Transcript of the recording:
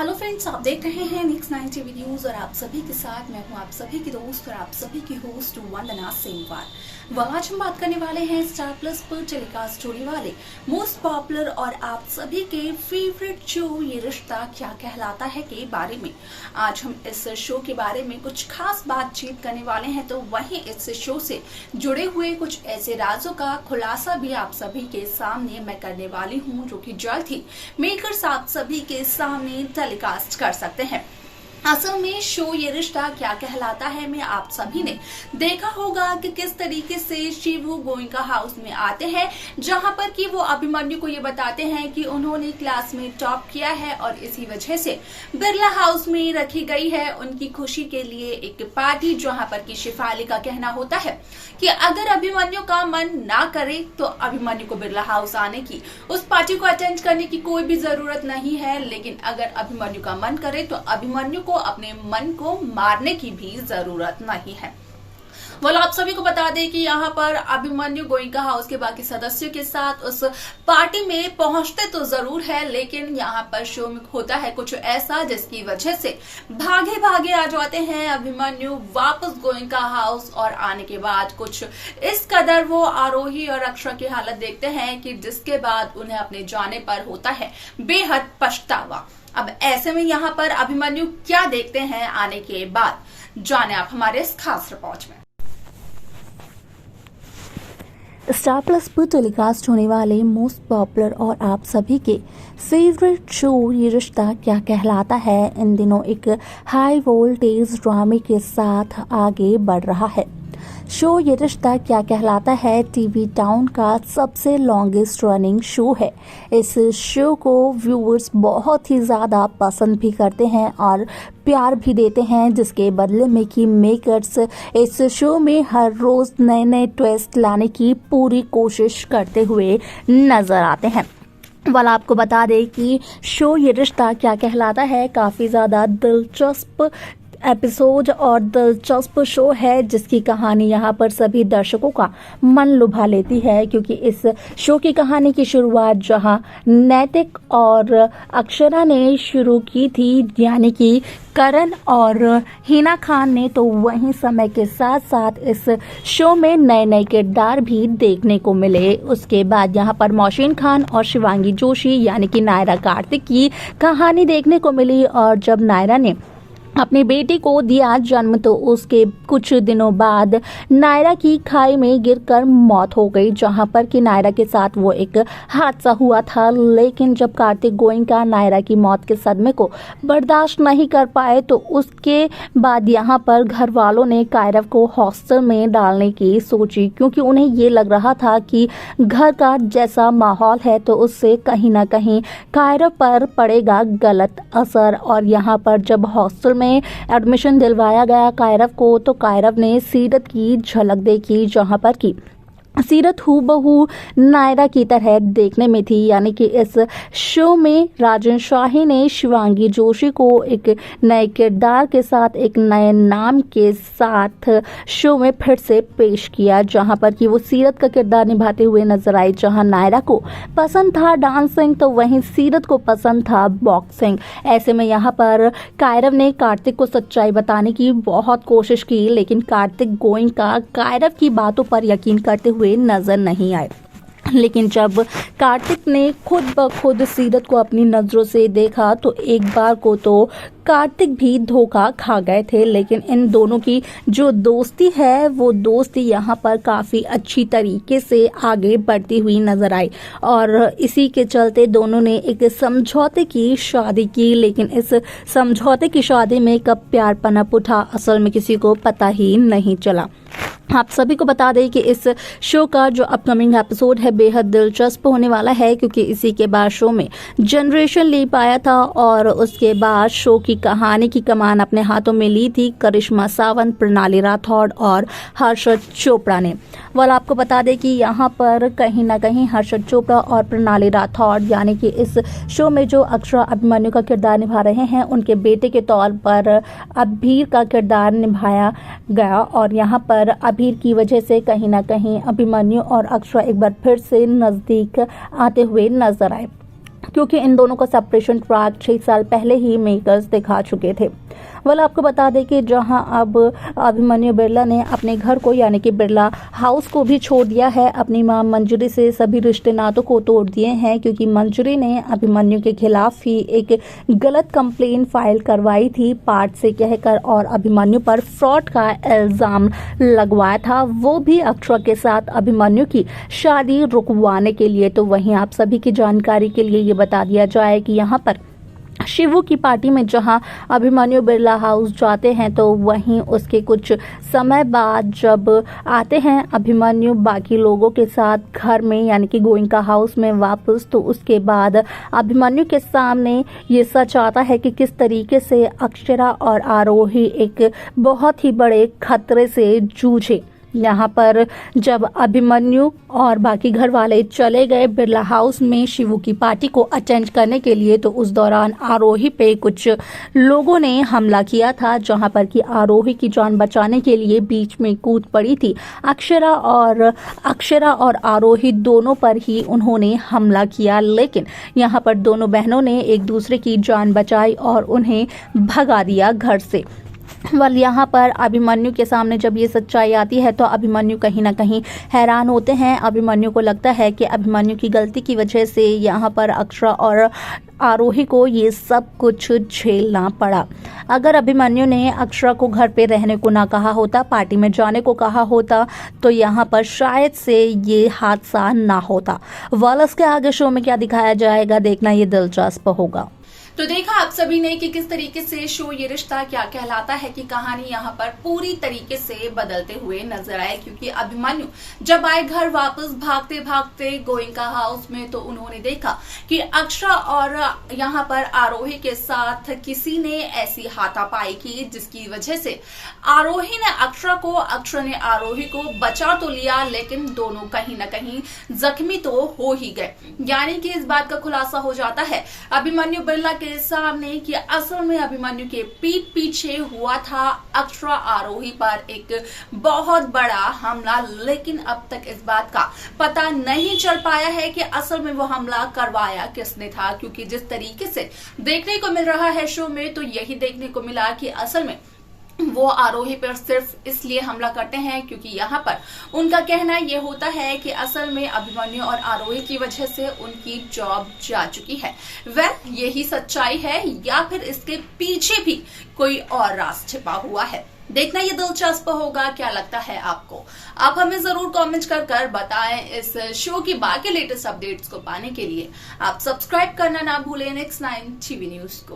Hello friends, आप देख रहे हैं नेक्स्ट 90 वीडियोस और आप सभी के साथ मैं हूं आप सभी की दोस्त और आप सभी की होस्ट वंदना सेमवार। आज हम बात करने वाले हैं स्टार प्लस पर टेलीकास्ट होने वाले मोस्ट पॉपुलर और आप सभी के फेवरेट शो ये रिश्ता क्या कहलाता है के बारे में। आज हम इस शो के बारे में कुछ खास बातचीत करने वाले हैं, तो वहीं इस शो से जुड़े हुए कुछ ऐसे राजों का खुलासा भी आप सभी के सामने मैं करने वाली हूँ, जो कि जल्द ही मेकर्स आप सभी के सामने टेलीकास्ट कर सकते हैं। असल में शो ये रिश्ता क्या कहलाता है में आप सभी ने देखा होगा कि किस तरीके से शिवू गोइंका हाउस में आते हैं, जहां पर कि वो अभिमन्यु को ये बताते हैं कि उन्होंने क्लास में टॉप किया है और इसी वजह से बिरला हाउस में रखी गई है उनकी खुशी के लिए एक पार्टी, जहां पर कि शेफाली का कहना होता है कि अगर अभिमन्यु का मन ना करे तो अभिमन्यु को बिरला हाउस आने की, उस पार्टी को अटेंड करने की कोई भी जरूरत नहीं है, लेकिन अगर अभिमन्यु का मन करे तो अभिमन्यु को अपने मन को मारने की भी जरूरत नहीं है। बोलो आप सभी को बता दें कि यहाँ पर अभिमन्यु गोइंका हाउस के बाकी सदस्यों के साथ उस पार्टी में पहुंचते तो जरूर है, लेकिन यहाँ पर शो में होता है कुछ ऐसा जिसकी वजह से भागे भागे आ जाते हैं अभिमन्यु वापस गोइंका हाउस। और आने के बाद कुछ इस कदर वो आरोही और अक्षरा की हालत देखते हैं कि जिसके बाद उन्हें अपने जाने पर होता है बेहद पछतावा। अब ऐसे में यहाँ पर अभिमन्यु क्या देखते हैं आने के बाद, जाने आप हमारे इस खास रिपोर्ट में। स्टार प्लस पर टेलीकास्ट होने वाले मोस्ट पॉपुलर और आप सभी के फेवरेट शो ये रिश्ता क्या कहलाता है इन दिनों एक हाई वोल्टेज ड्रामे के साथ आगे बढ़ रहा है। शो ये रिश्ता क्या कहलाता है टीवी टाउन का सबसे लॉन्गेस्ट रनिंग शो है। इस शो को व्यूअर्स बहुत ही ज़्यादा पसंद भी करते हैं और प्यार भी देते हैं, जिसके बदले में कि मेकर्स इस शो में हर रोज़ नए नए ट्विस्ट लाने की पूरी कोशिश करते हुए नज़र आते हैं। वाला आपको बता दें कि शो ये रिश्ता क्या कहलाता है काफ़ी ज़्यादा दिलचस्प एपिसोड और दिलचस्प शो है, जिसकी कहानी यहाँ पर सभी दर्शकों का मन लुभा लेती है, क्योंकि इस शो की कहानी की शुरुआत जहाँ नैतिक और अक्षरा ने शुरू की थी, यानी कि करण और हिना खान ने, तो वहीं समय के साथ साथ इस शो में नए नए किरदार भी देखने को मिले। उसके बाद यहाँ पर मोहसिन खान और शिवांगी जोशी यानी कि नायरा कार्तिक की कहानी देखने को मिली। और जब नायरा ने अपनी बेटी को दिया जन्म तो उसके कुछ दिनों बाद नायरा की खाई में गिरकर मौत हो गई, जहां पर कि नायरा के साथ वो एक हादसा हुआ था। लेकिन जब कार्तिक गोइंका नायरा की मौत के सदमे को बर्दाश्त नहीं कर पाए तो उसके बाद यहां पर घर वालों ने कायरव को हॉस्टल में डालने की सोची, क्योंकि उन्हें ये लग रहा था कि घर का जैसा माहौल है तो उससे कहीं ना कहीं कायरव पर पड़ेगा गलत असर। और यहाँ पर जब हॉस्टल में एडमिशन दिलवाया गया कायरव को, तो कायरव ने सीरत की झलक देखी, जहां पर की सीरत हूबहू नायरा की तरह देखने में थी। यानी कि इस शो में राजन शाही ने शिवांगी जोशी को एक नए किरदार के साथ एक नए नाम के साथ शो में फिर से पेश किया, जहां पर कि वो सीरत का किरदार निभाते हुए नजर आई। जहां नायरा को पसंद था डांसिंग तो वहीं सीरत को पसंद था बॉक्सिंग। ऐसे में यहाँ पर कायरव ने कार्तिक को सच्चाई बताने की बहुत कोशिश की, लेकिन कार्तिक गोइंका कायरव की बातों पर यकीन करते हुए नजर नहीं आए। लेकिन जब कार्तिक ने खुद ब खुद सीरत को अपनी नज़रों से देखा तो एक बार को तो कार्तिक भी धोखा खा गए थे। लेकिन इन दोनों की जो दोस्ती है वो दोस्ती यहाँ पर काफ़ी अच्छी तरीके से आगे बढ़ती हुई नजर आई और इसी के चलते दोनों ने एक समझौते की शादी की। लेकिन इस समझौते की शादी में कब प्यार पनप उठा असल में किसी को पता ही नहीं चला। आप सभी को बता दें कि इस शो का जो अपकमिंग एपिसोड है बेहद दिलचस्प होने वाला है, क्योंकि इसी के बाद शो में जनरेशन लीप आया था और उसके बाद शो की कहानी की कमान अपने हाथों में ली थी करिश्मा सावंत, प्रणाली राठौड़ और हर्षद चोपड़ा ने। वाल आपको बता दें कि यहाँ पर कहीं ना कहीं हर्षद चोपड़ा और प्रणाली राठौड़ यानी कि इस शो में जो अक्षरा अभिमन्यु का किरदार निभा रहे हैं उनके बेटे के तौर पर अभीर का किरदार निभाया गया। और यहाँ पर अभीर की वजह से कहीं ना कहीं अभिमन्यु और अक्षरा एक बार फिर से नज़दीक आते हुए नजर आए। क्योंकि इन दोनों का सेपरेशन ट्रैक 6 साल पहले ही मेकर्स दिखा चुके थे। आपको बता दें कि जहां अब अभिमन्यु बिरला ने अपने घर को यानी कि बिरला हाउस को भी छोड़ दिया है, अपनी मां मंजरी से सभी रिश्ते नातों को तोड़ दिए हैं, क्योंकि मंजरी ने अभिमन्यु के खिलाफ ही एक गलत कंप्लेन फाइल करवाई थी पार्ट से कहकर और अभिमन्यु पर फ्रॉड का इल्जाम लगवाया था, वो भी अक्षरा के साथ अभिमन्यु की शादी रुकवाने के लिए। तो वहीं आप सभी की जानकारी के लिए ये बता दिया जाए कि यहाँ पर शिवू की पार्टी में जहां अभिमन्यु बिरला हाउस जाते हैं, तो वहीं उसके कुछ समय बाद जब आते हैं अभिमन्यु बाकी लोगों के साथ घर में यानी कि गोइंका हाउस में वापस, तो उसके बाद अभिमन्यु के सामने ये सच आता है कि किस तरीके से अक्षरा और आरोही एक बहुत ही बड़े खतरे से जूझे। यहाँ पर जब अभिमन्यु और बाकी घर वाले चले गए बिरला हाउस में शिवू की पार्टी को अटेंड करने के लिए, तो उस दौरान आरोही पे कुछ लोगों ने हमला किया था, जहाँ पर कि आरोही की जान बचाने के लिए बीच में कूद पड़ी थी अक्षरा और आरोही दोनों पर ही उन्होंने हमला किया। लेकिन यहाँ पर दोनों बहनों ने एक दूसरे की जान बचाई और उन्हें भगा दिया घर से। यहाँ पर अभिमन्यु के सामने जब ये सच्चाई आती है तो अभिमन्यु कहीं ना कहीं हैरान होते हैं। अभिमन्यु को लगता है कि अभिमन्यु की गलती की वजह से यहाँ पर अक्षरा और आरोही को ये सब कुछ झेलना पड़ा। अगर अभिमन्यु ने अक्षरा को घर पे रहने को ना कहा होता, पार्टी में जाने को कहा होता, तो यहाँ पर शायद से ये हादसा ना होता। वालस के आगे शो में क्या दिखाया जाएगा, देखना ये दिलचस्प होगा। तो देखा आप सभी ने कि किस तरीके से शो ये रिश्ता क्या कहलाता है की कहानी यहाँ पर पूरी तरीके से बदलते हुए नजर आए, क्योंकि अभिमन्यु जब आए घर वापस भागते भागते गोइंका हाउस में, तो उन्होंने देखा कि अक्षरा और यहाँ पर आरोही के साथ किसी ने ऐसी हाथापाई की जिसकी वजह से आरोही ने अक्षरा ने आरोही को बचा तो लिया, लेकिन दोनों कहीं ना कहीं जख्मी तो हो ही गए। यानी कि इस बात का खुलासा हो जाता है अभिमन्यु बिरला के सामने कि असल में अभिमन्यु के पीठ पीछे हुआ था अक्षरा आरोही पर एक बहुत बड़ा हमला, लेकिन अब तक इस बात का पता नहीं चल पाया है कि असल में वो हमला करवाया किसने था, क्योंकि जिस तरीके से देखने को मिल रहा है शो में, तो यही देखने को मिला कि असल में वो आरोही पर सिर्फ इसलिए हमला करते हैं क्योंकि यहाँ पर उनका कहना ये होता है कि असल में अभिमन्यु और आरोही की वजह से उनकी जॉब जा चुकी है। यही सच्चाई है या फिर इसके पीछे भी कोई और राज छिपा हुआ है, देखना ये दिलचस्प होगा। क्या लगता है आपको? आप हमें जरूर कमेंट कर बताएं। इस शो की बाकी लेटेस्ट अपडेट्स को पाने के लिए आप सब्सक्राइब करना ना भूलें Next 9 TV न्यूज को।